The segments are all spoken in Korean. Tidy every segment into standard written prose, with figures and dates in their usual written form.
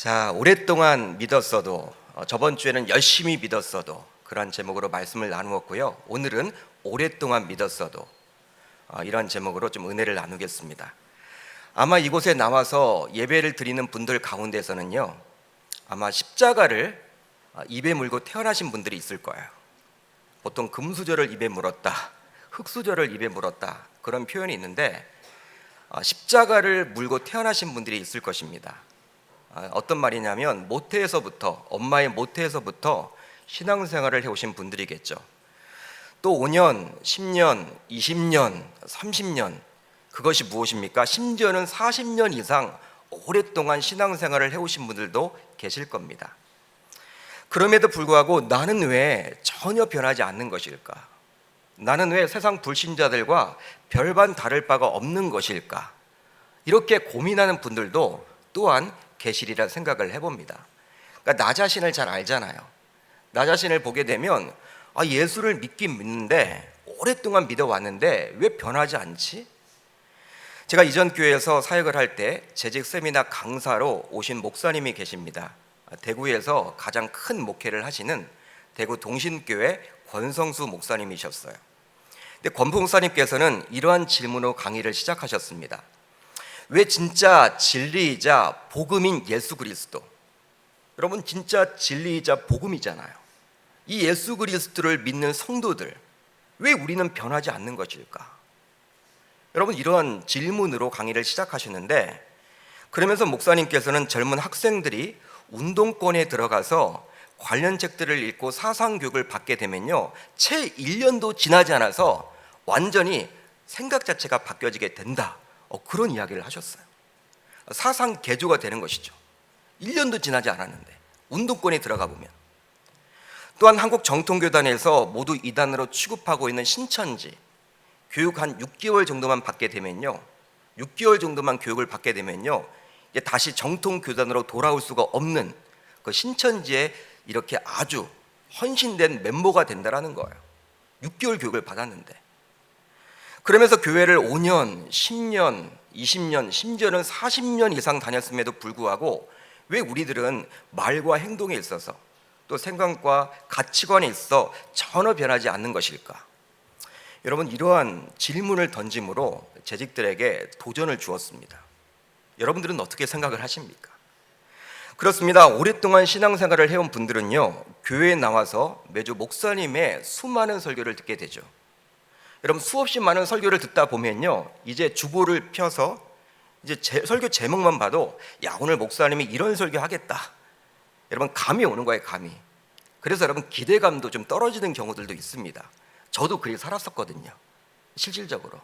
자, 오랫동안 믿었어도 저번 주에는 열심히 믿었어도 그런 제목으로 말씀을 나누었고요. 오늘은 오랫동안 믿었어도 이런 제목으로 좀 은혜를 나누겠습니다. 아마 이곳에 나와서 예배를 드리는 분들 가운데서는요, 아마 십자가를 입에 물고 태어나신 분들이 있을 거예요. 보통 금수저를 입에 물었다, 흙수저를 입에 물었다, 그런 표현이 있는데 십자가를 물고 태어나신 분들이 있을 것입니다. 어떤 말이냐면 모태에서부터, 엄마의 모태에서부터 신앙생활을 해오신 분들이겠죠. 또 5년, 10년, 20년, 30년, 그것이 무엇입니까? 심지어는 40년 이상 오랫동안 신앙생활을 해오신 분들도 계실 겁니다. 그럼에도 불구하고 나는 왜 전혀 변하지 않는 것일까? 나는 왜 세상 불신자들과 별반 다를 바가 없는 것일까? 이렇게 고민하는 분들도 또한 계시리라 생각을 해봅니다. 그러니까 나 자신을 잘 알잖아요. 나 자신을 보게 되면 예수를 믿긴 믿는데 오랫동안 믿어왔는데 왜 변하지 않지? 제가 이전 교회에서 사역을 할 때 재직 세미나 강사로 오신 목사님이 계십니다. 대구에서 가장 큰 목회를 하시는 대구 동신교회 권성수 목사님이셨어요. 근데 권 목사님께서는 이러한 질문으로 강의를 시작하셨습니다. 왜 진짜 진리이자 복음인 예수 그리스도, 여러분 진짜 진리이자 복음이잖아요. 이 예수 그리스도를 믿는 성도들, 왜 우리는 변하지 않는 것일까? 여러분 이러한 질문으로 강의를 시작하시는데, 그러면서 목사님께서는 젊은 학생들이 운동권에 들어가서 관련 책들을 읽고 사상교육을 받게 되면요, 채 1년도 지나지 않아서 완전히 생각 자체가 바뀌어지게 된다, 그런 이야기를 하셨어요. 사상 개조가 되는 것이죠. 1년도 지나지 않았는데 운동권에 들어가 보면. 또한 한국 정통교단에서 모두 이단으로 취급하고 있는 신천지 교육 한 6개월 정도만 받게 되면요, 6개월 정도만 교육을 받게 되면요, 이제 다시 정통교단으로 돌아올 수가 없는 그 신천지에 이렇게 아주 헌신된 멤버가 된다라는 거예요. 6개월 교육을 받았는데. 그러면서 교회를 5년, 10년, 20년, 심지어는 40년 이상 다녔음에도 불구하고 왜 우리들은 말과 행동에 있어서 또 생각과 가치관에 있어 전혀 변하지 않는 것일까? 여러분 이러한 질문을 던짐으로 재직들에게 도전을 주었습니다. 여러분들은 어떻게 생각을 하십니까? 그렇습니다. 오랫동안 신앙생활을 해온 분들은요, 교회에 나와서 매주 목사님의 수많은 설교를 듣게 되죠. 여러분 수없이 많은 설교를 듣다 보면요, 이제 주보를 펴서 이제 설교 제목만 봐도 오늘 목사님이 이런 설교 하겠다, 여러분 감이 오는 거예요, 감이. 그래서 여러분 기대감도 좀 떨어지는 경우들도 있습니다. 저도 그렇게 살았었거든요, 실질적으로.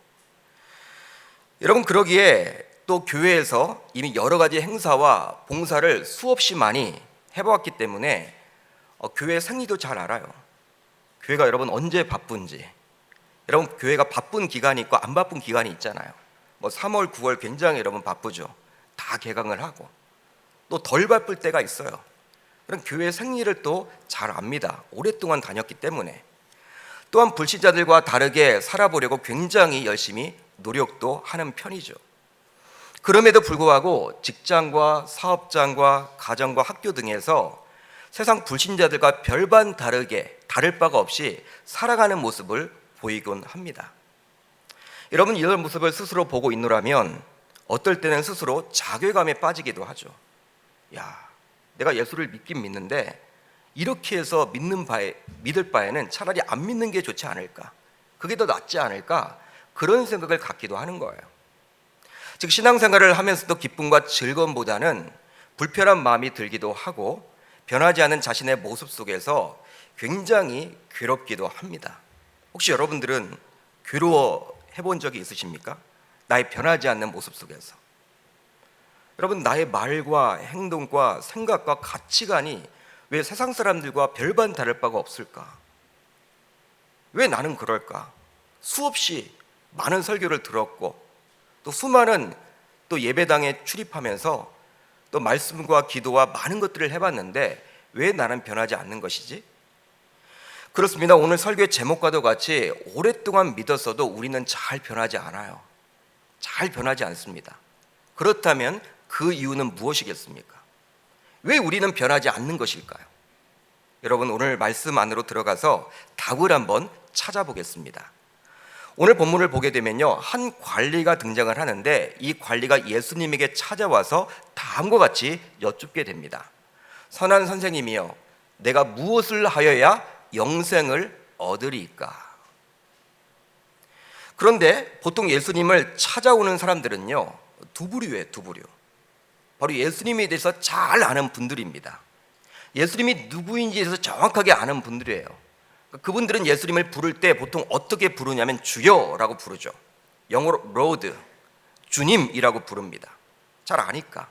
여러분 그러기에 또 교회에서 이미 여러 가지 행사와 봉사를 수없이 많이 해보았기 때문에 교회 생리도 잘 알아요. 교회가 여러분 언제 바쁜지. 여러분 교회가 바쁜 기간이 있고 안 바쁜 기간이 있잖아요. 3월, 9월 굉장히 여러분 바쁘죠. 다 개강을 하고. 또 덜 바쁠 때가 있어요. 그럼 교회 생리를 또 잘 압니다. 오랫동안 다녔기 때문에. 또한 불신자들과 다르게 살아보려고 굉장히 열심히 노력도 하는 편이죠. 그럼에도 불구하고 직장과 사업장과 가정과 학교 등에서 세상 불신자들과 별반 다를 바가 없이 살아가는 모습을 보이곤 합니다. 여러분 이런 모습을 스스로 보고 있노라면 어떨 때는 스스로 자괴감에 빠지기도 하죠. 내가 예수를 믿긴 믿는데 이렇게 해서 믿을 바에는 차라리 안 믿는 게 좋지 않을까, 그게 더 낫지 않을까, 그런 생각을 갖기도 하는 거예요. 즉 신앙생활을 하면서도 기쁨과 즐거움보다는 불편한 마음이 들기도 하고 변하지 않은 자신의 모습 속에서 굉장히 괴롭기도 합니다. 혹시 여러분들은 괴로워해 본 적이 있으십니까? 나의 변하지 않는 모습 속에서. 여러분 나의 말과 행동과 생각과 가치관이 왜 세상 사람들과 별반 다를 바가 없을까? 왜 나는 그럴까? 수없이 많은 설교를 들었고 또 수많은 또 예배당에 출입하면서 또 말씀과 기도와 많은 것들을 해봤는데 왜 나는 변하지 않는 것이지? 그렇습니다. 오늘 설교의 제목과도 같이 오랫동안 믿었어도 우리는 잘 변하지 않아요. 잘 변하지 않습니다. 그렇다면 그 이유는 무엇이겠습니까? 왜 우리는 변하지 않는 것일까요? 여러분, 오늘 말씀 안으로 들어가서 답을 한번 찾아보겠습니다. 오늘 본문을 보게 되면요, 한 관리가 등장을 하는데 이 관리가 예수님에게 찾아와서 다음과 같이 여쭙게 됩니다. 선한 선생님이여, 내가 무엇을 하여야 영생을 얻으리이까? 그런데 보통 예수님을 찾아오는 사람들은요, 두 부류예요, 두 부류. 바로 예수님에 대해서 잘 아는 분들입니다. 예수님이 누구인지에 대해서 정확하게 아는 분들이에요. 그분들은 예수님을 부를 때 보통 어떻게 부르냐면 주여라고 부르죠. 영어로 Lord, 주님이라고 부릅니다. 잘 아니까.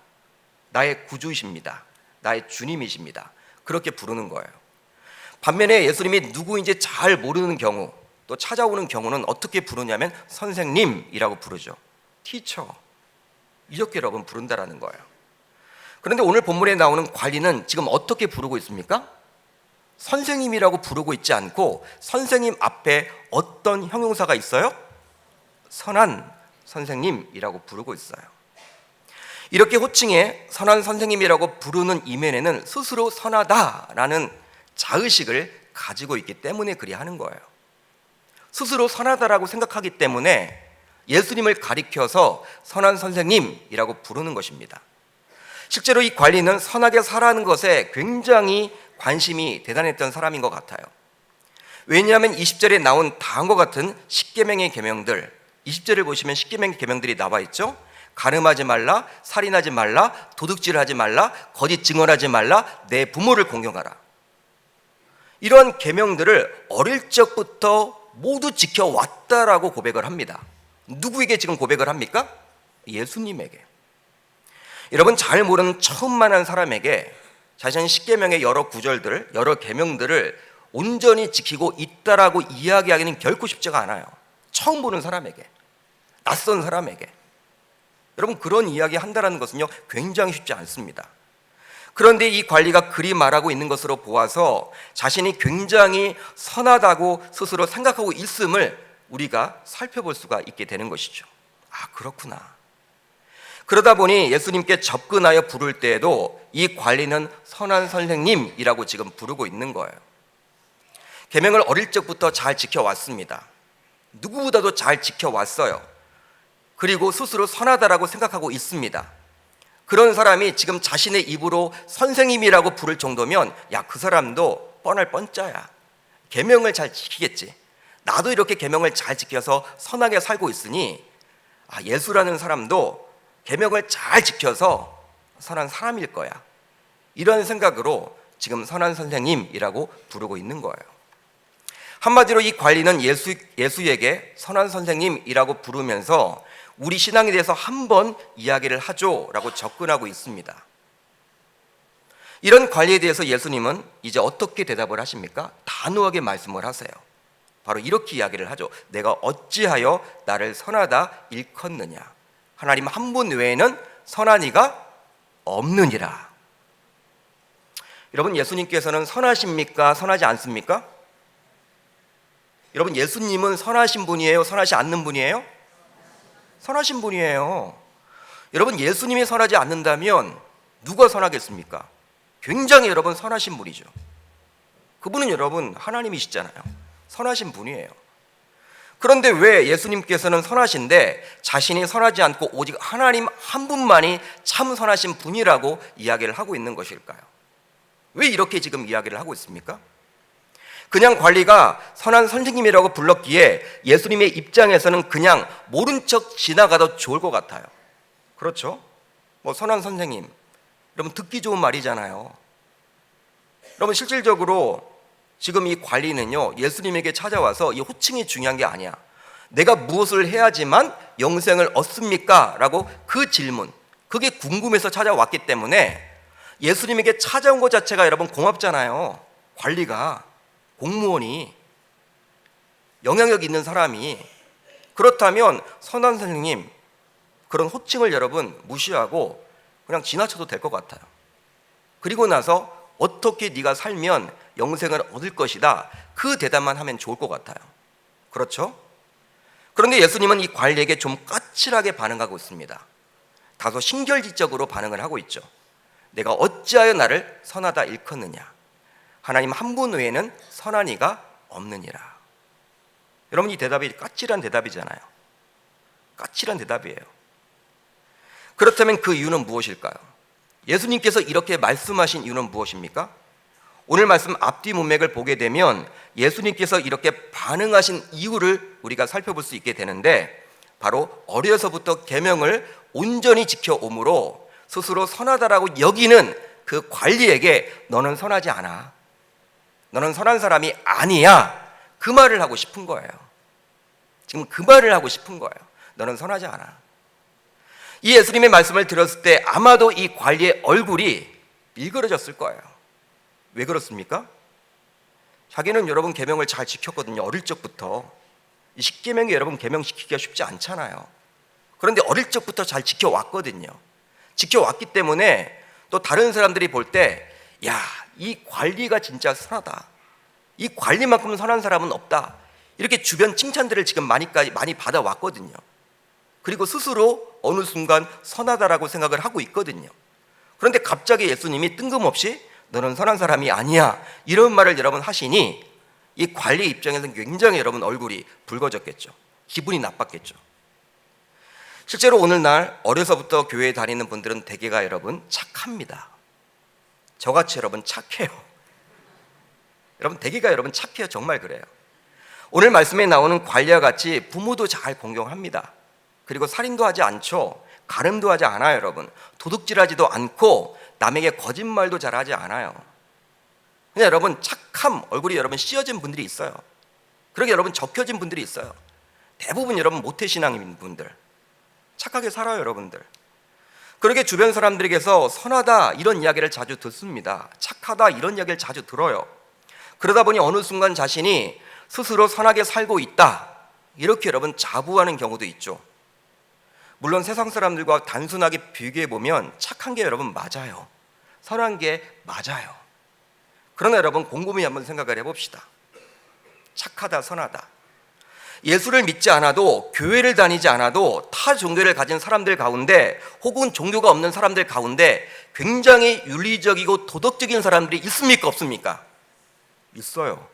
나의 구주이십니다. 나의 주님이십니다. 그렇게 부르는 거예요. 반면에 예수님이 누구인지 잘 모르는 경우, 또 찾아오는 경우는 어떻게 부르냐면 선생님이라고 부르죠. 티처, 이렇게 여러분 부른다라는 거예요. 그런데 오늘 본문에 나오는 관리는 지금 어떻게 부르고 있습니까? 선생님이라고 부르고 있지 않고 선생님 앞에 어떤 형용사가 있어요? 선한 선생님이라고 부르고 있어요. 이렇게 호칭에 선한 선생님이라고 부르는 이면에는 스스로 선하다라는 자의식을 가지고 있기 때문에 그리 하는 거예요. 스스로 선하다라고 생각하기 때문에 예수님을 가리켜서 선한 선생님이라고 부르는 것입니다. 실제로 이 관리는 선하게 살아가는 것에 굉장히 관심이 대단했던 사람인 것 같아요. 왜냐하면 20절에 나온 다음과 같은 십계명의 계명들, 20절을 보시면 십계명의 계명들이 나와 있죠. 간음하지 말라, 살인하지 말라, 도둑질하지 말라, 거짓 증언하지 말라, 내 부모를 공경하라. 이런 계명들을 어릴 적부터 모두 지켜왔다라고 고백을 합니다. 누구에게 지금 고백을 합니까? 예수님에게. 여러분, 잘 모르는 처음 만난 사람에게 자신의 십계명의 여러 구절들, 여러 계명들을 온전히 지키고 있다라고 이야기하기는 결코 쉽지가 않아요. 처음 보는 사람에게, 낯선 사람에게. 여러분, 그런 이야기 한다는 것은요, 굉장히 쉽지 않습니다. 그런데 이 관리가 그리 말하고 있는 것으로 보아서 자신이 굉장히 선하다고 스스로 생각하고 있음을 우리가 살펴볼 수가 있게 되는 것이죠. 아, 그렇구나. 그러다 보니 예수님께 접근하여 부를 때에도 이 관리는 선한 선생님이라고 지금 부르고 있는 거예요. 계명을 어릴 적부터 잘 지켜왔습니다. 누구보다도 잘 지켜왔어요. 그리고 스스로 선하다라고 생각하고 있습니다. 그런 사람이 지금 자신의 입으로 선생님이라고 부를 정도면 야, 그 사람도 뻔할 뻔짜야. 계명을 잘 지키겠지. 나도 이렇게 계명을 잘 지켜서 선하게 살고 있으니 예수라는 사람도 계명을 잘 지켜서 선한 사람일 거야. 이런 생각으로 지금 선한 선생님이라고 부르고 있는 거예요. 한마디로 이 관리는 예수에게 선한 선생님이라고 부르면서 우리 신앙에 대해서 한번 이야기를 하죠라고 접근하고 있습니다. 이런 관리에 대해서 예수님은 이제 어떻게 대답을 하십니까? 단호하게 말씀을 하세요. 바로 이렇게 이야기를 하죠. 내가 어찌하여 나를 선하다 일컫느냐? 하나님 한 분 외에는 선한 이가 없느니라. 여러분, 예수님께서는 선하십니까? 선하지 않습니까? 여러분, 예수님은 선하신 분이에요? 선하지 않는 분이에요? 선하신 분이에요. 여러분, 예수님이 선하지 않는다면 누가 선하겠습니까? 굉장히 여러분 선하신 분이죠. 그분은 여러분 하나님이시잖아요. 선하신 분이에요. 그런데 왜 예수님께서는 선하신데 자신이 선하지 않고 오직 하나님 한 분만이 참 선하신 분이라고 이야기를 하고 있는 것일까요? 왜 이렇게 지금 이야기를 하고 있습니까? 그냥 관리가 선한 선생님이라고 불렀기에 예수님의 입장에서는 그냥 모른 척 지나가도 좋을 것 같아요. 그렇죠? 선한 선생님, 여러분 듣기 좋은 말이잖아요. 여러분, 실질적으로 지금 이 관리는요, 예수님에게 찾아와서 이 호칭이 중요한 게 아니야. 내가 무엇을 해야지만 영생을 얻습니까? 라고 그 질문, 그게 궁금해서 찾아왔기 때문에 예수님에게 찾아온 것 자체가 여러분 고맙잖아요. 관리가, 공무원이, 영향력 있는 사람이. 그렇다면 선한 선생님, 그런 호칭을 여러분 무시하고 그냥 지나쳐도 될 것 같아요. 그리고 나서 어떻게 네가 살면 영생을 얻을 것이다, 그 대답만 하면 좋을 것 같아요. 그렇죠? 그런데 예수님은 이 관리에게 좀 까칠하게 반응하고 있습니다. 다소 신결지적으로 반응을 하고 있죠. 내가 어찌하여 나를 선하다 일컫느냐? 하나님 한 분 외에는 선한 이가 없느니라. 여러분, 이 대답이 까칠한 대답이잖아요. 까칠한 대답이에요. 그렇다면 그 이유는 무엇일까요? 예수님께서 이렇게 말씀하신 이유는 무엇입니까? 오늘 말씀 앞뒤 문맥을 보게 되면 예수님께서 이렇게 반응하신 이유를 우리가 살펴볼 수 있게 되는데, 바로 어려서부터 계명을 온전히 지켜오므로 스스로 선하다라고 여기는 그 관리에게 너는 선하지 않아, 너는 선한 사람이 아니야, 그 말을 하고 싶은 거예요. 지금 그 말을 하고 싶은 거예요. 너는 선하지 않아. 이 예수님의 말씀을 들었을 때 아마도 이 관리의 얼굴이 일그러졌을 거예요. 왜 그렇습니까? 자기는 여러분 계명을 잘 지켰거든요. 어릴 적부터. 이 십계명이 여러분 계명시키기가 쉽지 않잖아요. 그런데 어릴 적부터 잘 지켜왔거든요. 지켜왔기 때문에 또 다른 사람들이 볼 때, 야, 이 관리가 진짜 선하다, 이 관리만큼 선한 사람은 없다, 이렇게 주변 칭찬들을 지금 많이 받아왔거든요. 그리고 스스로 어느 순간 선하다라고 생각을 하고 있거든요. 그런데 갑자기 예수님이 뜬금없이 너는 선한 사람이 아니야, 이런 말을 여러분 하시니 이 관리 입장에서는 굉장히 여러분 얼굴이 붉어졌겠죠. 기분이 나빴겠죠. 실제로 오늘날 어려서부터 교회에 다니는 분들은 대개가 여러분 착합니다. 저같이 여러분 착해요. 여러분 대개가 여러분 착해요. 정말 그래요. 오늘 말씀에 나오는 관리와 같이 부모도 잘 공경합니다. 그리고 살인도 하지 않죠. 가늠도 하지 않아요. 여러분 도둑질하지도 않고 남에게 거짓말도 잘하지 않아요. 그냥 여러분 착함, 얼굴이 여러분 씌어진 분들이 있어요. 그러게 여러분 적혀진 분들이 있어요. 대부분 여러분 모태신앙인 분들, 착하게 살아요. 여러분들 그러게 주변 사람들에게서 선하다 이런 이야기를 자주 듣습니다. 착하다 이런 이야기를 자주 들어요. 그러다 보니 어느 순간 자신이 스스로 선하게 살고 있다, 이렇게 여러분 자부하는 경우도 있죠. 물론 세상 사람들과 단순하게 비교해 보면 착한 게 여러분 맞아요. 선한 게 맞아요. 그러나 여러분 곰곰이 한번 생각을 해봅시다. 착하다, 선하다. 예수를 믿지 않아도, 교회를 다니지 않아도 타 종교를 가진 사람들 가운데, 혹은 종교가 없는 사람들 가운데 굉장히 윤리적이고 도덕적인 사람들이 있습니까, 없습니까? 있어요.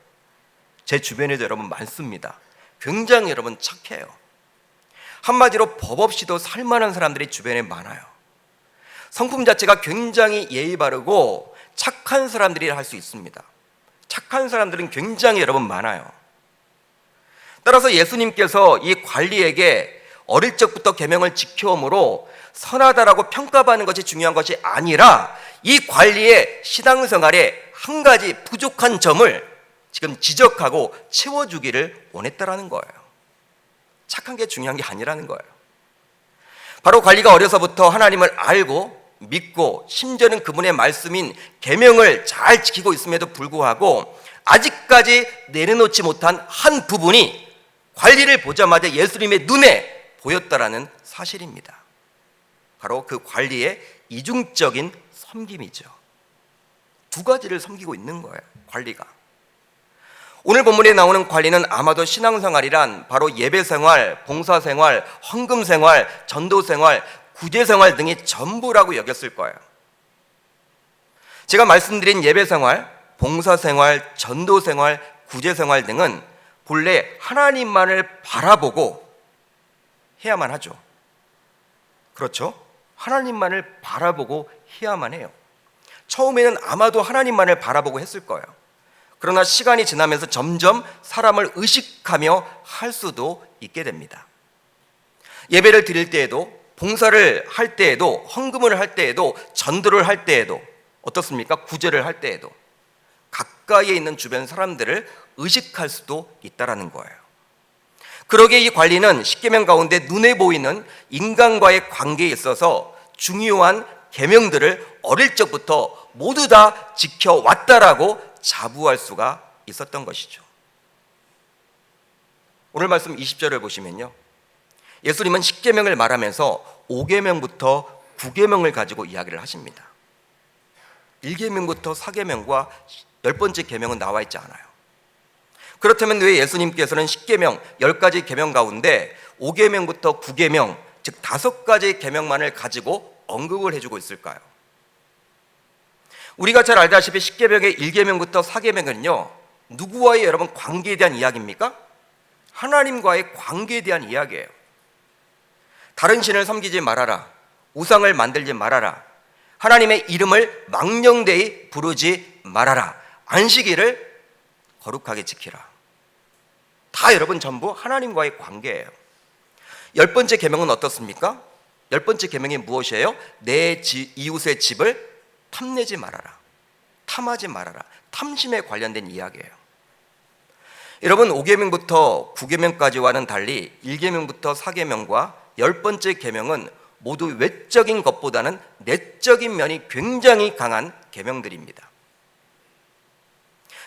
제 주변에도 여러분 많습니다. 굉장히 여러분 착해요. 한마디로 법 없이도 살만한 사람들이 주변에 많아요. 성품 자체가 굉장히 예의 바르고 착한 사람들이라 할 수 있습니다. 착한 사람들은 굉장히 여러분 많아요. 따라서 예수님께서 이 관리에게 어릴 적부터 계명을 지켜오므로 선하다라고 평가받는 것이 중요한 것이 아니라, 이 관리의 신앙생활에 한 가지 부족한 점을 지금 지적하고 채워주기를 원했다라는 거예요. 착한 게 중요한 게 아니라는 거예요. 바로 관리가 어려서부터 하나님을 알고 믿고, 심지어는 그분의 말씀인 계명을 잘 지키고 있음에도 불구하고 아직까지 내려놓지 못한 한 부분이 관리를 보자마자 예수님의 눈에 보였다라는 사실입니다. 바로 그 관리의 이중적인 섬김이죠. 두 가지를 섬기고 있는 거예요, 관리가. 오늘 본문에 나오는 관리는 아마도 신앙생활이란 바로 예배생활, 봉사생활, 헌금생활, 전도생활, 구제생활 등이 전부라고 여겼을 거예요. 제가 말씀드린 예배생활, 봉사생활, 전도생활, 구제생활 등은 본래 하나님만을 바라보고 해야만 하죠. 그렇죠? 하나님만을 바라보고 해야만 해요. 처음에는 아마도 하나님만을 바라보고 했을 거예요. 그러나 시간이 지나면서 점점 사람을 의식하며 할 수도 있게 됩니다. 예배를 드릴 때에도, 봉사를 할 때에도, 헌금을 할 때에도, 전도를 할 때에도, 어떻습니까? 구제를 할 때에도 가까이에 있는 주변 사람들을 의식할 수도 있다라는 거예요. 그러기에 이 관리는 십계명 가운데 눈에 보이는 인간과의 관계에 있어서 중요한 계명들을 어릴 적부터 모두 다 지켜왔다라고 자부할 수가 있었던 것이죠. 오늘 말씀 20절을 보시면요, 예수님은 십계명을 말하면서 5계명부터 9계명을 가지고 이야기를 하십니다. 1계명부터 4계명과 10번째 계명은 나와 있지 않아요. 그렇다면 왜 예수님께서는 10계명, 10가지 계명 가운데 5계명부터 9계명, 즉 5가지 계명만을 가지고 언급을 해주고 있을까요? 우리가 잘 알다시피 10계명의 1계명부터 4계명은요 누구와의 여러분 관계에 대한 이야기입니까? 하나님과의 관계에 대한 이야기예요. 다른 신을 섬기지 말아라, 우상을 만들지 말아라, 하나님의 이름을 망령되이 부르지 말아라, 안식일을 거룩하게 지키라. 다 여러분 전부 하나님과의 관계예요. 10번째 계명은 어떻습니까? 10번째 계명이 무엇이에요? 내 이웃의 집을 탐내지 말아라, 탐하지 말아라. 탐심에 관련된 이야기예요. 여러분 5계명부터 9계명까지와는 달리 1계명부터 4계명과 10번째 계명은 모두 외적인 것보다는 내적인 면이 굉장히 강한 계명들입니다.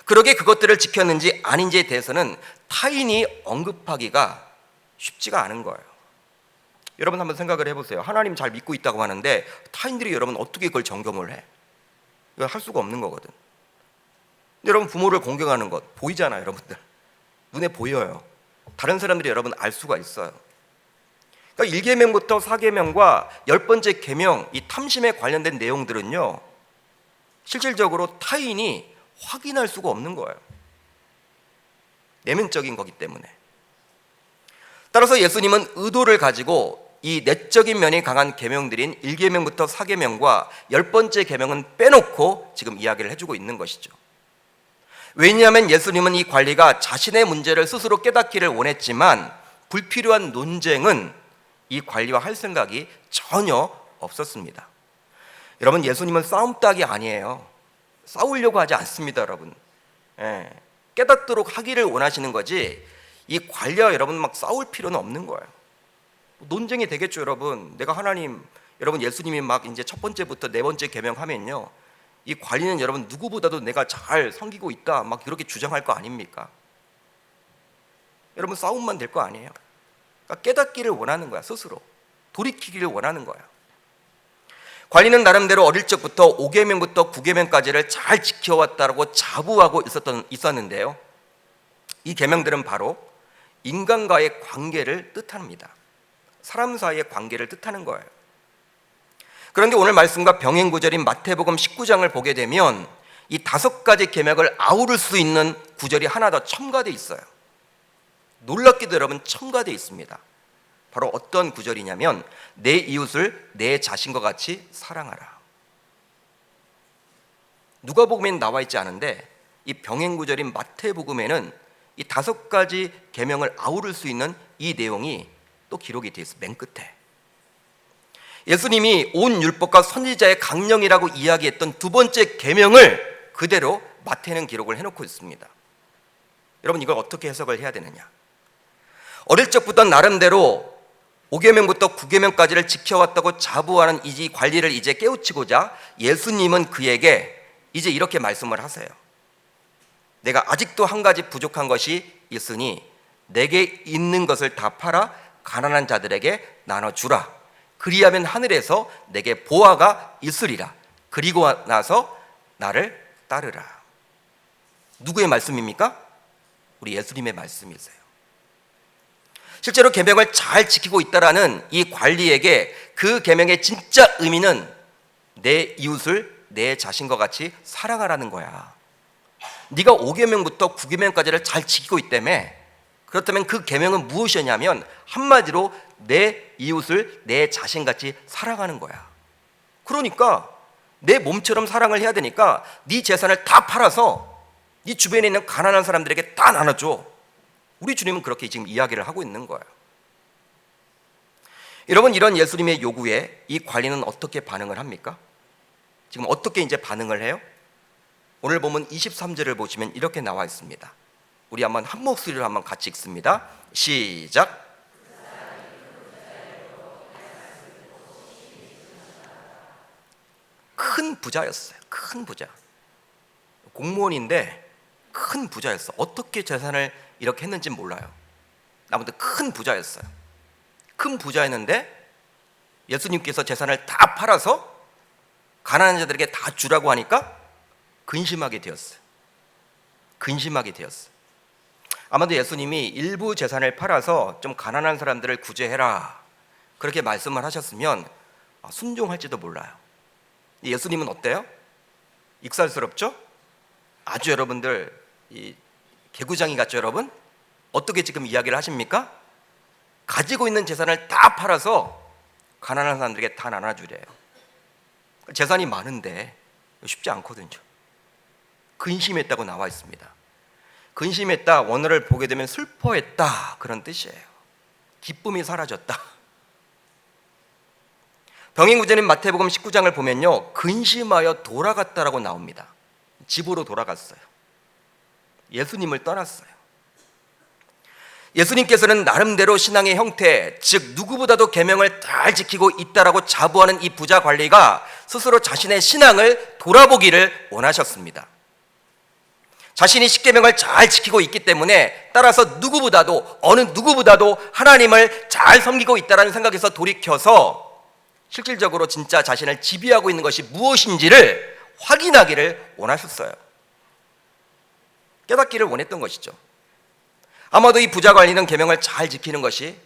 그러게 그것들을 지켰는지 아닌지에 대해서는 타인이 언급하기가 쉽지가 않은 거예요. 여러분 한번 생각을 해보세요. 하나님 잘 믿고 있다고 하는데 타인들이 여러분 어떻게 그걸 점검을 해? 이거 할 수가 없는 거거든. 근데 여러분 부모를 공경하는 것 보이잖아요. 여러분들 눈에 보여요. 다른 사람들이 여러분 알 수가 있어요. 그러니까 1계명부터 4계명과 10번째 계명, 이 탐심에 관련된 내용들은요 실질적으로 타인이 확인할 수가 없는 거예요. 내면적인 거기 때문에. 따라서 예수님은 의도를 가지고 이 내적인 면이 강한 계명들인 1계명부터 4계명과 10번째 계명은 빼놓고 지금 이야기를 해주고 있는 것이죠. 왜냐하면 예수님은 이 관리가 자신의 문제를 스스로 깨닫기를 원했지만 불필요한 논쟁은 이 관리와 할 생각이 전혀 없었습니다. 여러분 예수님은 싸움닭이 아니에요. 싸우려고 하지 않습니다. 여러분 깨닫도록 하기를 원하시는 거지 이 관리와 여러분 막 싸울 필요는 없는 거예요. 논쟁이 되겠죠. 여러분 내가 하나님 여러분 예수님이 막 이제 첫 번째부터 네 번째 계명하면요 이 관리는 여러분 누구보다도 내가 잘 섬기고 있다 막 이렇게 주장할 거 아닙니까? 여러분 싸움만 될 거 아니에요. 그러니까 깨닫기를 원하는 거야. 스스로 돌이키기를 원하는 거야. 관리는 나름대로 어릴 적부터 5계명부터 9계명까지를 잘 지켜왔다고 자부하고 있었는데요 이 계명들은 바로 인간과의 관계를 뜻합니다. 사람 사이의 관계를 뜻하는 거예요. 그런데 오늘 말씀과 병행 구절인 마태복음 19장을 보게 되면 이 5가지 계명을 아우를 수 있는 구절이 하나 더 첨가되어 있어요. 놀랍게도 여러분 첨가되어 있습니다. 바로 어떤 구절이냐면 내 이웃을 내 자신과 같이 사랑하라. 누가복음에는 나와 있지 않은데 이 병행 구절인 마태복음에는 이 5가지 계명을 아우를 수 있는 이 내용이 또 기록이 되어 있어요. 맨 끝에 예수님이 온 율법과 선지자의 강령이라고 이야기했던 2번째 계명을 그대로 마태는 기록을 해놓고 있습니다. 여러분 이걸 어떻게 해석을 해야 되느냐? 어릴 적부터 나름대로 5계명부터 9계명까지를 지켜왔다고 자부하는 이 관리를 이제 깨우치고자 예수님은 그에게 이제 이렇게 말씀을 하세요. 내가 아직도 한 가지 부족한 것이 있으니 내게 있는 것을 다 팔아 가난한 자들에게 나눠주라. 그리하면 하늘에서 내게 보화가 있으리라. 그리고 나서 나를 따르라. 누구의 말씀입니까? 우리 예수님의 말씀이세요. 실제로 계명을 잘 지키고 있다라는 이 관리에게 그 계명의 진짜 의미는 내 이웃을 내 자신과 같이 사랑하라는 거야. 네가 5계명부터 9계명까지를 잘 지키고 있다며. 그렇다면 그 계명은 무엇이냐면 한마디로 내 이웃을 내 자신같이 사랑하는 거야. 그러니까 내 몸처럼 사랑을 해야 되니까 네 재산을 다 팔아서 네 주변에 있는 가난한 사람들에게 다 나눠줘. 우리 주님은 그렇게 지금 이야기를 하고 있는 거예요. 여러분 이런 예수님의 요구에 이 관리는 어떻게 반응을 합니까? 지금 어떻게 이제 반응을 해요? 오늘 보면 23절을 보시면 이렇게 나와 있습니다. 우리 한번 한 목소리로 한번 같이 읽습니다. 시작. 큰 부자였어요. 큰 부자. 공무원인데 큰 부자였어. 어떻게 재산을 이렇게 했는지 몰라요. 아무튼 큰 부자였어요. 큰 부자였는데 예수님께서 재산을 다 팔아서 가난한 자들에게 다 주라고 하니까 근심하게 되었어요. 근심하게 되었어요. 아마도 예수님이 일부 재산을 팔아서 좀 가난한 사람들을 구제해라 그렇게 말씀을 하셨으면 순종할지도 몰라요. 예수님은 어때요? 익살스럽죠? 아주 여러분들 이 개구장이 같죠, 여러분? 어떻게 지금 이야기를 하십니까? 가지고 있는 재산을 다 팔아서 가난한 사람들에게 다 나눠주래요. 재산이 많은데 쉽지 않거든요. 근심했다고 나와 있습니다. 근심했다, 원어를 보게 되면 슬퍼했다, 그런 뜻이에요. 기쁨이 사라졌다. 병행구절인 마태복음 19장을 보면요, 근심하여 돌아갔다라고 나옵니다. 집으로 돌아갔어요. 예수님을 떠났어요. 예수님께서는 나름대로 신앙의 형태, 즉 누구보다도 계명을 잘 지키고 있다라고 자부하는 이 부자 관리가 스스로 자신의 신앙을 돌아보기를 원하셨습니다. 자신이 십계명을 잘 지키고 있기 때문에 따라서 누구보다도, 어느 누구보다도 하나님을 잘 섬기고 있다는 생각에서 돌이켜서 실질적으로 진짜 자신을 지배하고 있는 것이 무엇인지를 확인하기를 원하셨어요. 깨닫기를 원했던 것이죠. 아마도 이 부자 관리는 계명을 잘 지키는 것이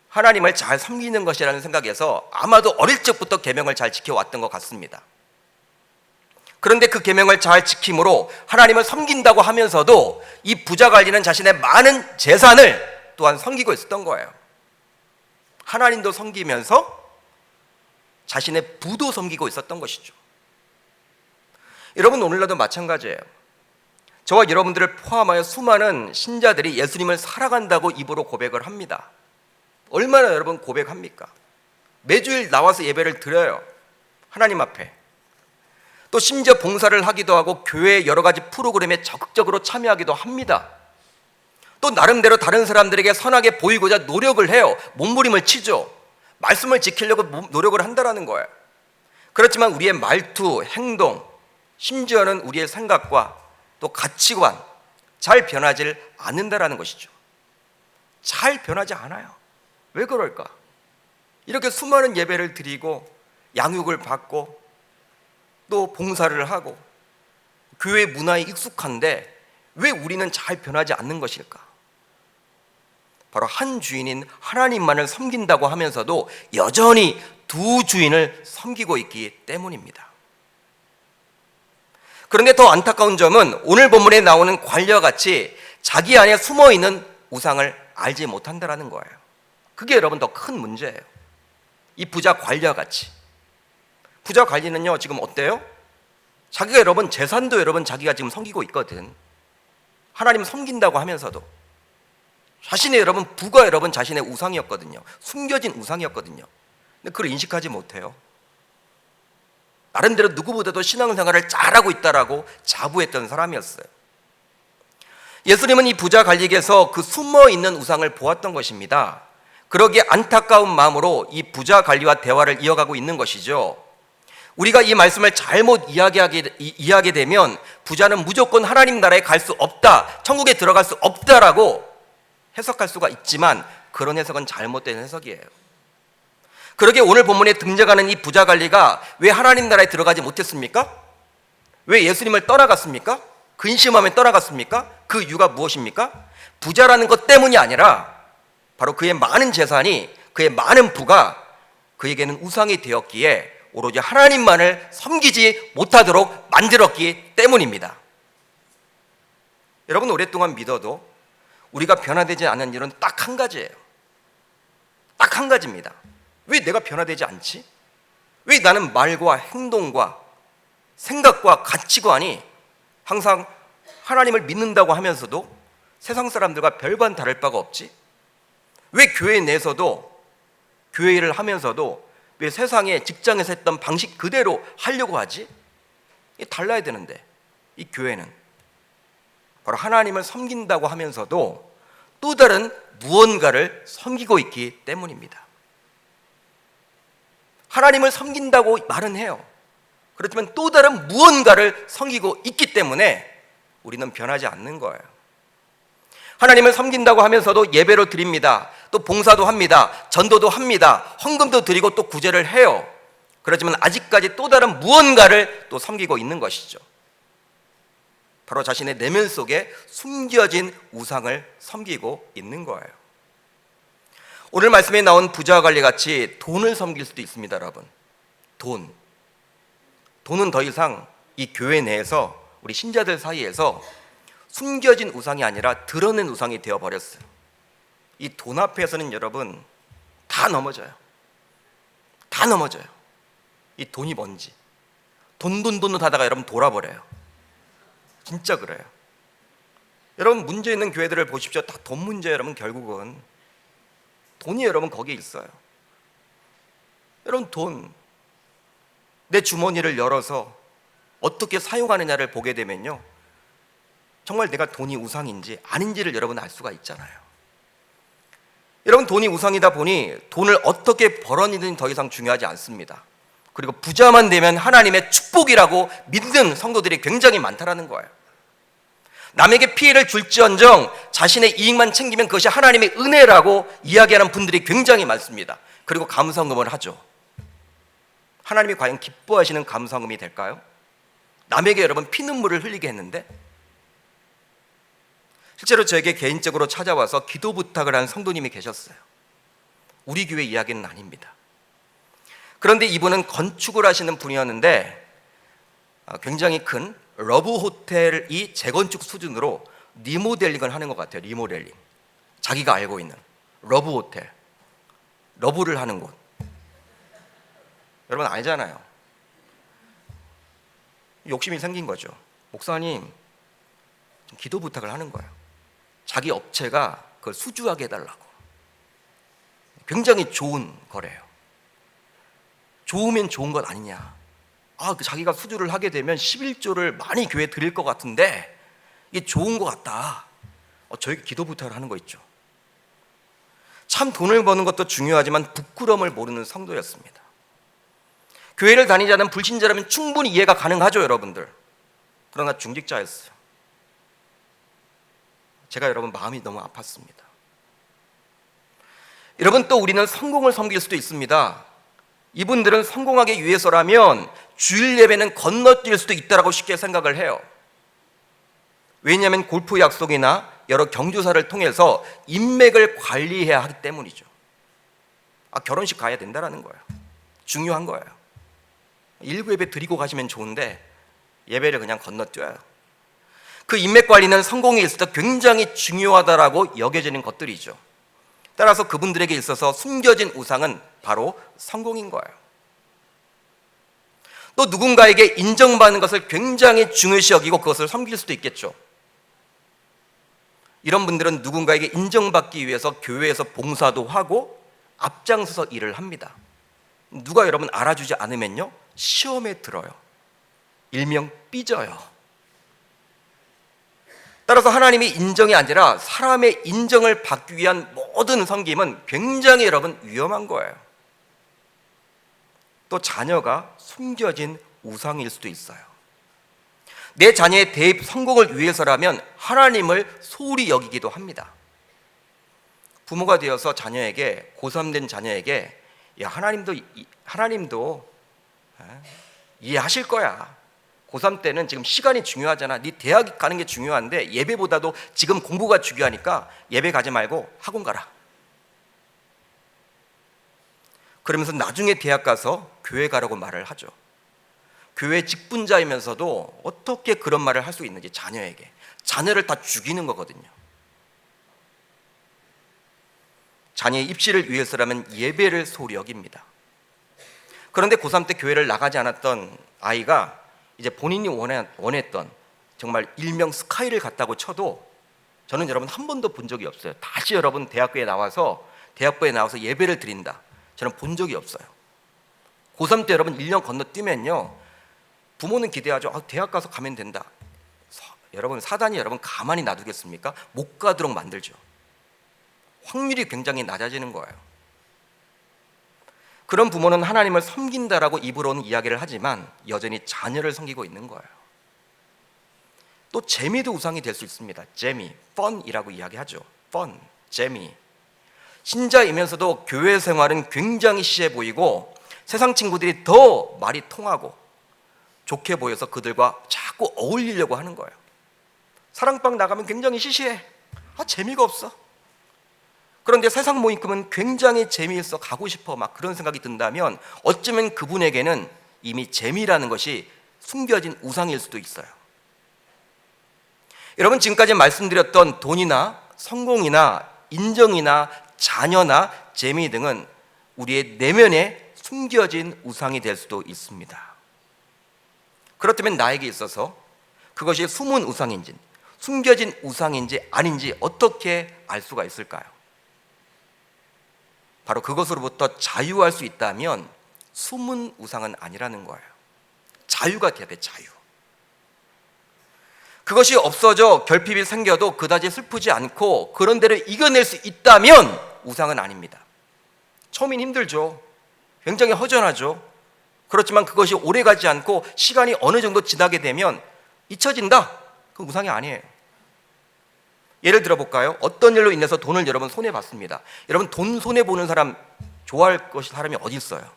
하나님을 잘 섬기는 것이라는 생각에서 아마도 어릴 적부터 계명을 잘 지켜왔던 것 같습니다. 그런데 그 계명을 잘 지킴으로 하나님을 섬긴다고 하면서도 이 부자 관리는 자신의 많은 재산을 또한 섬기고 있었던 거예요. 하나님도 섬기면서 자신의 부도 섬기고 있었던 것이죠. 여러분, 오늘날도 마찬가지예요. 저와 여러분들을 포함하여 수많은 신자들이 예수님을 살아간다고 입으로 고백을 합니다. 얼마나 여러분 고백합니까? 매주일 나와서 예배를 드려요. 하나님 앞에. 또 심지어 봉사를 하기도 하고 교회의 여러 가지 프로그램에 적극적으로 참여하기도 합니다. 또 나름대로 다른 사람들에게 선하게 보이고자 노력을 해요. 몸부림을 치죠. 말씀을 지키려고 노력을 한다는 거예요. 그렇지만 우리의 말투, 행동, 심지어는 우리의 생각과 또 가치관 잘 변하지 않는다라는 것이죠. 잘 변하지 않아요. 왜 그럴까? 이렇게 수많은 예배를 드리고 양육을 받고 또 봉사를 하고 교회 문화에 익숙한데 왜 우리는 잘 변하지 않는 것일까? 바로 한 주인인 하나님만을 섬긴다고 하면서도 여전히 두 주인을 섬기고 있기 때문입니다. 그런데 더 안타까운 점은 오늘 본문에 나오는 관리와 같이 자기 안에 숨어있는 우상을 알지 못한다는 거예요. 그게 여러분 더 큰 문제예요. 이 부자 관리와 같이. 부자 관리는요 지금 어때요? 자기가 여러분 재산도 여러분 자기가 지금 섬기고 있거든. 하나님 섬긴다고 하면서도 자신의 여러분 부가 여러분 자신의 우상이었거든요. 숨겨진 우상이었거든요. 근데 그걸 인식하지 못해요. 나름대로 누구보다도 신앙생활을 잘하고 있다라고 자부했던 사람이었어요. 예수님은 이 부자 관리에게서 그 숨어있는 우상을 보았던 것입니다. 그러기에 안타까운 마음으로 이 부자 관리와 대화를 이어가고 있는 것이죠. 우리가 이 말씀을 잘못 이해하게 되면 부자는 무조건 하나님 나라에 갈 수 없다, 천국에 들어갈 수 없다라고 해석할 수가 있지만 그런 해석은 잘못된 해석이에요. 그러기에 오늘 본문에 등장하는 이 부자 관리가 왜 하나님 나라에 들어가지 못했습니까? 왜 예수님을 떠나갔습니까? 근심하며 떠나갔습니까? 그 이유가 무엇입니까? 부자라는 것 때문이 아니라 바로 그의 많은 재산이, 그의 많은 부가 그에게는 우상이 되었기에 오로지 하나님만을 섬기지 못하도록 만들었기 때문입니다. 여러분, 오랫동안 믿어도 우리가 변화되지 않는 일은 딱 한 가지예요. 딱 한 가지입니다. 왜 내가 변화되지 않지? 왜 나는 말과 행동과 생각과 가치관이 항상 하나님을 믿는다고 하면서도 세상 사람들과 별반 다를 바가 없지? 왜 교회 내에서도 교회 일을 하면서도 왜 세상에 직장에서 했던 방식 그대로 하려고 하지? 이게 달라야 되는데 이 교회는 바로 하나님을 섬긴다고 하면서도 또 다른 무언가를 섬기고 있기 때문입니다. 하나님을 섬긴다고 말은 해요. 그렇지만 또 다른 무언가를 섬기고 있기 때문에 우리는 변하지 않는 거예요. 하나님을 섬긴다고 하면서도 예배로 드립니다. 또 봉사도 합니다. 전도도 합니다. 헌금도 드리고 또 구제를 해요. 그렇지만 아직까지 또 다른 무언가를 또 섬기고 있는 것이죠. 바로 자신의 내면 속에 숨겨진 우상을 섬기고 있는 거예요. 오늘 말씀에 나온 부자와 관리같이 돈을 섬길 수도 있습니다. 여러분, 돈은 더 이상 이 교회 내에서 우리 신자들 사이에서 숨겨진 우상이 아니라 드러낸 우상이 되어버렸어요. 이 돈 앞에서는 여러분 다 넘어져요. 다 넘어져요. 이 돈이 뭔지. 돈 하다가 여러분 돌아버려요. 진짜 그래요. 여러분 문제 있는 교회들을 보십시오. 다 돈 문제예요. 여러분 결국은 돈이 여러분 거기에 있어요. 여러분 돈, 내 주머니를 열어서 어떻게 사용하느냐를 보게 되면요, 정말 내가 돈이 우상인지 아닌지를 여러분 알 수가 있잖아요. 여러분 돈이 우상이다 보니 돈을 어떻게 벌었는지는 더 이상 중요하지 않습니다. 그리고 부자만 되면 하나님의 축복이라고 믿는 성도들이 굉장히 많다라는 거예요. 남에게 피해를 줄지언정 자신의 이익만 챙기면 그것이 하나님의 은혜라고 이야기하는 분들이 굉장히 많습니다. 그리고 감사금을 하죠. 하나님이 과연 기뻐하시는 감사금이 될까요? 남에게 여러분 피눈물을 흘리게 했는데, 실제로 저에게 개인적으로 찾아와서 기도 부탁을 한 성도님이 계셨어요. 우리 교회 이야기는 아닙니다. 그런데 이분은 건축을 하시는 분이었는데 굉장히 큰 러브 호텔이 재건축 수준으로 리모델링을 하는 것 같아요. 리모델링. 자기가 알고 있는 러브 호텔, 러브를 하는 곳. 여러분 알잖아요. 욕심이 생긴 거죠. 목사님, 기도 부탁을 하는 거예요. 자기 업체가 그걸 수주하게 해달라고. 굉장히 좋은 거래예요. 좋으면 좋은 것 아니냐. 자기가 수주를 하게 되면 11조를 많이 교회에 드릴 것 같은데 이게 좋은 것 같다. 저에게 기도 부탁을 하는 거 있죠. 참 돈을 버는 것도 중요하지만 부끄러움을 모르는 성도였습니다. 교회를 다니지 않은 불신자라면 충분히 이해가 가능하죠, 여러분들. 그러나 중직자였어요. 제가 여러분 마음이 너무 아팠습니다. 여러분, 또 우리는 성공을 섬길 수도 있습니다. 이분들은 성공하기 위해서라면 주일 예배는 건너뛸 수도 있다고 쉽게 생각을 해요. 왜냐하면 골프 약속이나 여러 경조사를 통해서 인맥을 관리해야 하기 때문이죠. 결혼식 가야 된다라는 거예요. 중요한 거예요. 일부 예배 드리고 가시면 좋은데 예배를 그냥 건너뛰어요. 그 인맥 관리는 성공에 있어서 굉장히 중요하다라고 여겨지는 것들이죠. 따라서 그분들에게 있어서 숨겨진 우상은 바로 성공인 거예요. 또 누군가에게 인정받는 것을 굉장히 중요시 여기고 그것을 섬길 수도 있겠죠. 이런 분들은 누군가에게 인정받기 위해서 교회에서 봉사도 하고 앞장서서 일을 합니다. 누가 여러분 알아주지 않으면요, 시험에 들어요. 일명 삐져요. 따라서 하나님의 인정이 아니라 사람의 인정을 받기 위한 모든 섬김은 굉장히 여러분 위험한 거예요. 또 자녀가 숨겨진 우상일 수도 있어요. 내 자녀의 대입 성공을 위해서라면 하나님을 소홀히 여기기도 합니다. 부모가 되어서 자녀에게, 고3 된 자녀에게 하나님도 이해하실 거야. 고3 때는 지금 시간이 중요하잖아. 네 대학 가는 게 중요한데 예배보다도 지금 공부가 중요하니까 예배 가지 말고 학원 가라. 그러면서 나중에 대학 가서 교회 가라고 말을 하죠. 교회 직분자이면서도 어떻게 그런 말을 할 수 있는지 자녀에게. 자녀를 다 죽이는 거거든요. 자녀의 입시를 위해서라면 예배를 소홀히 여깁니다. 그런데 고3 때 교회를 나가지 않았던 아이가 이제 본인이 원했던 정말 일명 스카이를 갔다고 쳐도 저는 여러분 한 번도 본 적이 없어요. 다시 여러분 대학교에 나와서 예배를 드린다. 저는 본 적이 없어요. 고3 때 여러분 1년 건너뛰면요, 부모는 기대하죠. 대학 가서 가면 된다. 여러분 사단이 여러분 가만히 놔두겠습니까? 못 가도록 만들죠. 확률이 굉장히 낮아지는 거예요. 그런 부모는 하나님을 섬긴다라고 입으로는 이야기를 하지만 여전히 자녀를 섬기고 있는 거예요. 또 재미도 우상이 될 수 있습니다. 재미, 펀이라고 이야기하죠. 펀, 재미. 신자이면서도 교회 생활은 굉장히 시해 보이고 세상 친구들이 더 말이 통하고 좋게 보여서 그들과 자꾸 어울리려고 하는 거예요. 사랑방 나가면 굉장히 시시해. 재미가 없어. 그런데 세상 모임은 굉장히 재미있어, 가고 싶어, 막 그런 생각이 든다면 어쩌면 그분에게는 이미 재미라는 것이 숨겨진 우상일 수도 있어요. 여러분, 지금까지 말씀드렸던 돈이나 성공이나 인정이나 자녀나 재미 등은 우리의 내면에 숨겨진 우상이 될 수도 있습니다. 그렇다면 나에게 있어서 그것이 숨은 우상인지 숨겨진 우상인지 아닌지 어떻게 알 수가 있을까요? 바로 그것으로부터 자유할 수 있다면 숨은 우상은 아니라는 거예요. 자유가 돼야 돼, 자유. 그것이 없어져 결핍이 생겨도 그다지 슬프지 않고 그런 데를 이겨낼 수 있다면 우상은 아닙니다. 처음엔 힘들죠. 굉장히 허전하죠. 그렇지만 그것이 오래가지 않고 시간이 어느 정도 지나게 되면 잊혀진다. 그건 우상이 아니에요. 예를 들어볼까요? 어떤 일로 인해서 돈을 여러분 손해봤습니다. 여러분, 돈 손해보는 사람 좋아할 것이 사람이 어디 있어요?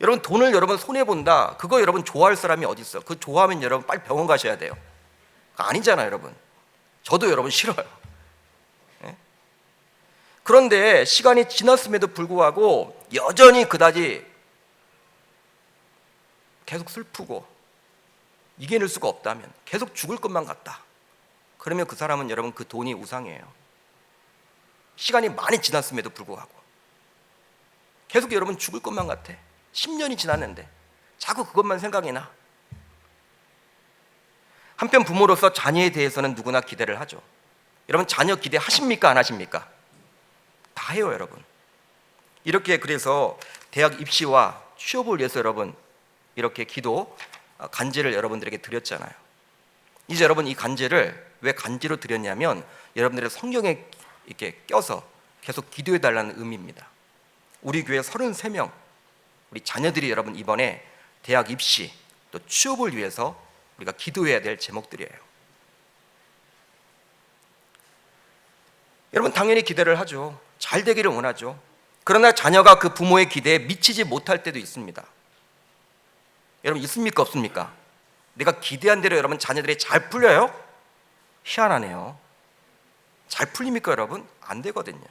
여러분, 돈을 여러분 손해본다, 그거 여러분 좋아할 사람이 어디 있어요? 그거 좋아하면 여러분 빨리 병원 가셔야 돼요. 아니잖아요, 여러분. 저도 여러분 싫어요. 그런데 시간이 지났음에도 불구하고 여전히 그다지 계속 슬프고 이겨낼 수가 없다면, 계속 죽을 것만 같다, 그러면 그 사람은 여러분 그 돈이 우상이에요. 시간이 많이 지났음에도 불구하고 계속 여러분 죽을 것만 같아. 10년이 지났는데 자꾸 그것만 생각이 나. 한편 부모로서 자녀에 대해서는 누구나 기대를 하죠. 여러분, 자녀 기대하십니까? 안 하십니까? 다 해요, 여러분. 이렇게 그래서 대학 입시와 취업을 위해서 여러분 이렇게 기도 간제를 여러분들에게 드렸잖아요. 이제 여러분 이 간제를 왜 간제로 드렸냐면 여러분들의 성경에 이렇게 껴서 계속 기도해 달라는 의미입니다. 우리 교회 33명 우리 자녀들이 여러분 이번에 대학 입시 또 취업을 위해서 우리가 기도해야 될 제목들이에요. 여러분, 당연히 기대를 하죠. 잘 되기를 원하죠. 그러나 자녀가 그 부모의 기대에 미치지 못할 때도 있습니다. 여러분, 있습니까? 없습니까? 내가 기대한 대로 여러분 자녀들이 잘 풀려요? 희한하네요. 잘 풀립니까, 여러분? 안 되거든요.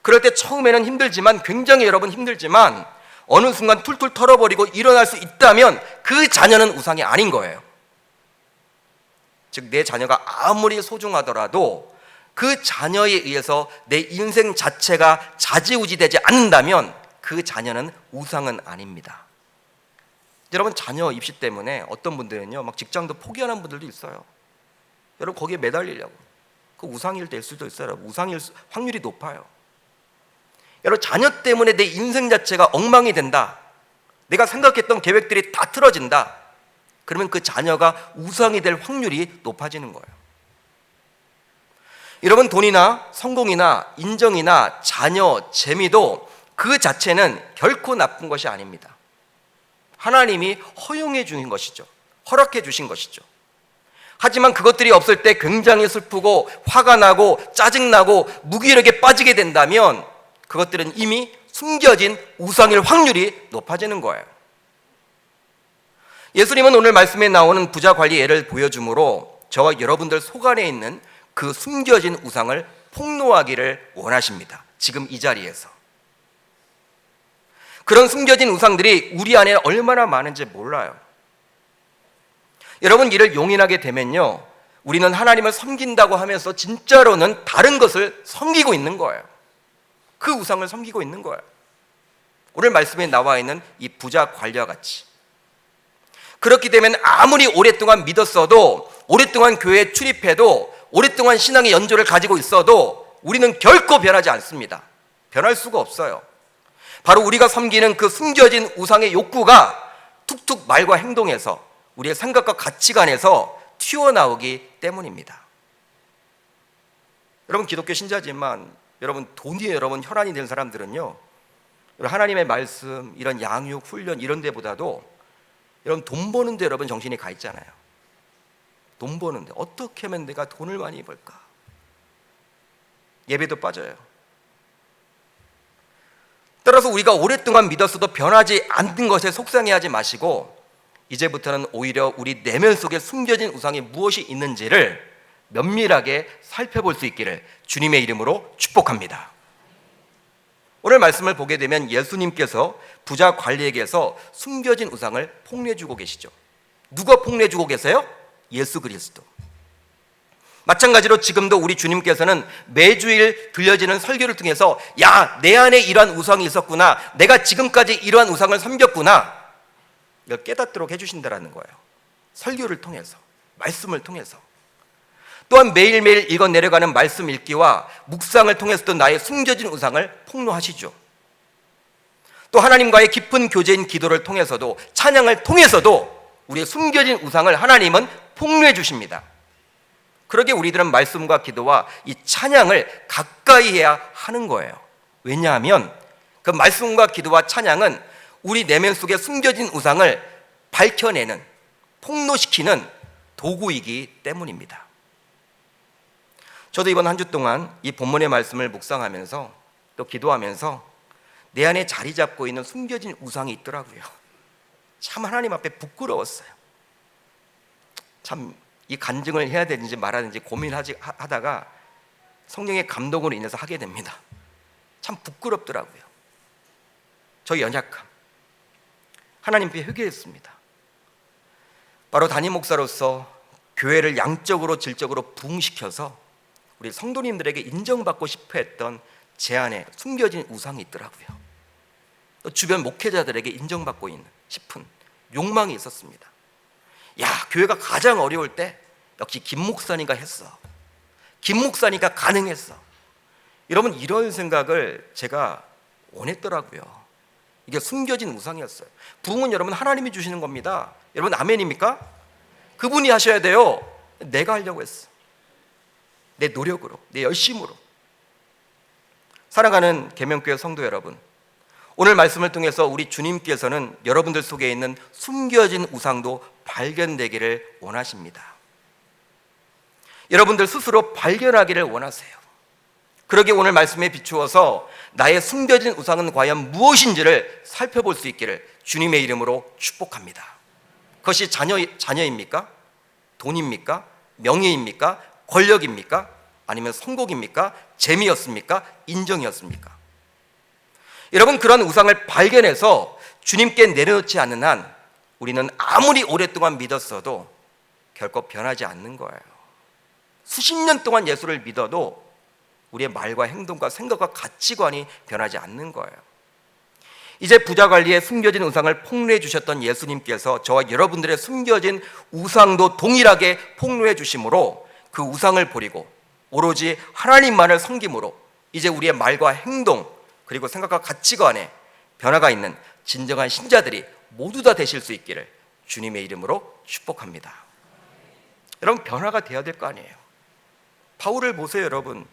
그럴 때 처음에는 힘들지만, 굉장히 여러분 힘들지만 어느 순간 툴툴 털어버리고 일어날 수 있다면 그 자녀는 우상이 아닌 거예요. 즉, 내 자녀가 아무리 소중하더라도 그 자녀에 의해서 내 인생 자체가 좌지우지되지 않는다면 그 자녀는 우상은 아닙니다. 여러분, 자녀 입시 때문에 어떤 분들은요 막 직장도 포기하는 분들도 있어요. 여러분, 거기에 매달리려고. 그 우상일 될 수도 있어요. 여러분, 우상일 확률이 높아요. 여러분, 자녀 때문에 내 인생 자체가 엉망이 된다, 내가 생각했던 계획들이 다 틀어진다, 그러면 그 자녀가 우상이 될 확률이 높아지는 거예요. 여러분, 돈이나 성공이나 인정이나 자녀, 재미도 그 자체는 결코 나쁜 것이 아닙니다. 하나님이 허용해 주신 것이죠. 허락해 주신 것이죠. 하지만 그것들이 없을 때 굉장히 슬프고 화가 나고 짜증나고 무기력에 빠지게 된다면 그것들은 이미 숨겨진 우상일 확률이 높아지는 거예요. 예수님은 오늘 말씀에 나오는 부자 관리 예를 보여주므로 저와 여러분들 속 안에 있는 그 숨겨진 우상을 폭로하기를 원하십니다. 지금 이 자리에서. 그런 숨겨진 우상들이 우리 안에 얼마나 많은지 몰라요. 여러분, 이를 용인하게 되면요, 우리는 하나님을 섬긴다고 하면서 진짜로는 다른 것을 섬기고 있는 거예요. 그 우상을 섬기고 있는 거예요. 오늘 말씀에 나와 있는 이 부자 관리와 같이. 그렇기 때문에 아무리 오랫동안 믿었어도, 오랫동안 교회에 출입해도, 오랫동안 신앙의 연조를 가지고 있어도 우리는 결코 변하지 않습니다. 변할 수가 없어요. 바로 우리가 섬기는 그 숨겨진 우상의 욕구가 툭툭 말과 행동에서, 우리의 생각과 가치관에서 튀어나오기 때문입니다. 여러분, 기독교 신자지만 여러분, 돈이 여러분 혈안이 된 사람들은요, 하나님의 말씀, 이런 양육, 훈련 이런 데보다도 여러분 돈 버는데 여러분 정신이 가 있잖아요. 돈 버는데 어떻게 하면 내가 돈을 많이 벌까? 예배도 빠져요. 따라서 우리가 오랫동안 믿었어도 변하지 않는 것에 속상해하지 마시고 이제부터는 오히려 우리 내면 속에 숨겨진 우상이 무엇이 있는지를 면밀하게 살펴볼 수 있기를 주님의 이름으로 축복합니다. 오늘 말씀을 보게 되면 예수님께서 부자 관리에게서 숨겨진 우상을 폭로해주고 계시죠. 누가 폭로해주고 계세요? 예수 그리스도. 마찬가지로 지금도 우리 주님께서는 매주일 들려지는 설교를 통해서 야, 내 안에 이러한 우상이 있었구나, 내가 지금까지 이러한 우상을 섬겼구나, 이걸 깨닫도록 해주신다는 거예요. 설교를 통해서, 말씀을 통해서. 또한 매일매일 읽어 내려가는 말씀 읽기와 묵상을 통해서도 나의 숨겨진 우상을 폭로하시죠. 또 하나님과의 깊은 교제인 기도를 통해서도, 찬양을 통해서도 우리의 숨겨진 우상을 하나님은 폭로해 주십니다. 그러게 우리들은 말씀과 기도와 이 찬양을 가까이 해야 하는 거예요. 왜냐하면 그 말씀과 기도와 찬양은 우리 내면 속에 숨겨진 우상을 밝혀내는, 폭로시키는 도구이기 때문입니다. 저도 이번 한 주 동안 이 본문의 말씀을 묵상하면서 또 기도하면서 내 안에 자리 잡고 있는 숨겨진 우상이 있더라고요. 참 하나님 앞에 부끄러웠어요. 참 이 간증을 해야 되는지 말아야 되는지 고민하다가 성령의 감동으로 인해서 하게 됩니다. 참 부끄럽더라고요. 저희 연약함, 하나님 앞에 회개했습니다. 바로 담임 목사로서 교회를 양적으로 질적으로 부흥시켜서 우리 성도님들에게 인정받고 싶어 했던 제 안에 숨겨진 우상이 있더라고요. 또 주변 목회자들에게 인정받고 싶은 욕망이 있었습니다. 야, 교회가 가장 어려울 때 역시 김 목사니까 했어, 김 목사니까 가능했어. 여러분, 이런 생각을 제가 원했더라고요. 이게 숨겨진 우상이었어요. 부흥은 여러분 하나님이 주시는 겁니다. 여러분 아멘입니까? 그분이 하셔야 돼요. 내가 하려고 했어. 내 노력으로, 내 열심으로. 사랑하는 계명교회 성도 여러분, 오늘 말씀을 통해서 우리 주님께서는 여러분들 속에 있는 숨겨진 우상도 발견되기를 원하십니다. 여러분들 스스로 발견하기를 원하세요. 그러기에 오늘 말씀에 비추어서 나의 숨겨진 우상은 과연 무엇인지를 살펴볼 수 있기를 주님의 이름으로 축복합니다. 그것이 자녀입니까? 돈입니까? 명예입니까? 권력입니까? 아니면 성공입니까? 재미였습니까? 인정이었습니까? 여러분, 그런 우상을 발견해서 주님께 내려놓지 않는 한 우리는 아무리 오랫동안 믿었어도 결코 변하지 않는 거예요. 수십 년 동안 예수를 믿어도 우리의 말과 행동과 생각과 가치관이 변하지 않는 거예요. 이제 부자관리의 숨겨진 우상을 폭로해 주셨던 예수님께서 저와 여러분들의 숨겨진 우상도 동일하게 폭로해 주심으로 그 우상을 버리고 오로지 하나님만을 섬김으로 이제 우리의 말과 행동 그리고 생각과 가치관에 변화가 있는 진정한 신자들이 모두 다 되실 수 있기를 주님의 이름으로 축복합니다. 여러분, 변화가 되어야 될 거 아니에요. 바울을 보세요. 여러분,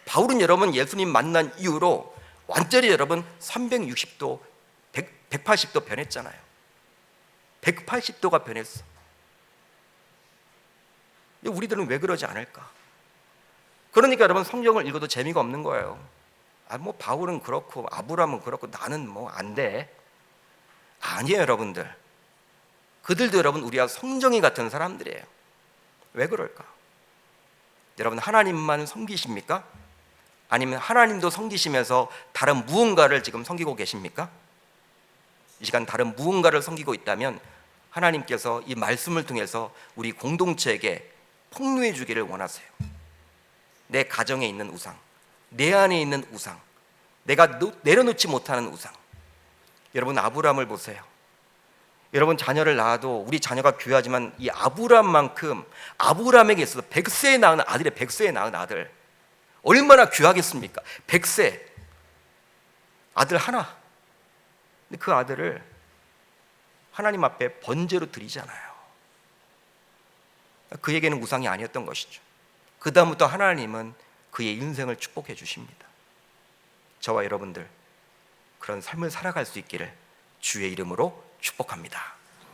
바울은 여러분 예수님 만난 이후로 완전히 여러분 360도 180도 변했잖아요. 180도가 변했어. 우리들은 왜 그러지 않을까? 그러니까 여러분 성경을 읽어도 재미가 없는 거예요. 뭐 바울은 그렇고 아브라함은 그렇고 나는 뭐 안 돼. 아니에요. 여러분들, 그들도 여러분 우리와 성정이 같은 사람들이에요. 왜 그럴까? 여러분, 하나님만 섬기십니까? 아니면 하나님도 섬기시면서 다른 무언가를 지금 섬기고 계십니까? 이 시간 다른 무언가를 섬기고 있다면 하나님께서 이 말씀을 통해서 우리 공동체에게 폭로해 주기를 원하세요. 내 가정에 있는 우상, 내 안에 있는 우상, 내가 내려놓지 못하는 우상. 여러분, 아브라함을 보세요. 여러분, 자녀를 낳아도 우리 자녀가 귀하지만 이 아브라함만큼 아브라함에게 있어서 100세에 낳은 아들의 100세에 낳은 아들 얼마나 귀하겠습니까? 100세 아들 하나. 근데 그 아들을 하나님 앞에 번제로 드리잖아요. 그에게는 우상이 아니었던 것이죠. 그 다음부터 하나님은 그의 인생을 축복해 주십니다. 저와 여러분들 그런 삶을 살아갈 수 있기를 주의 이름으로 축복합니다.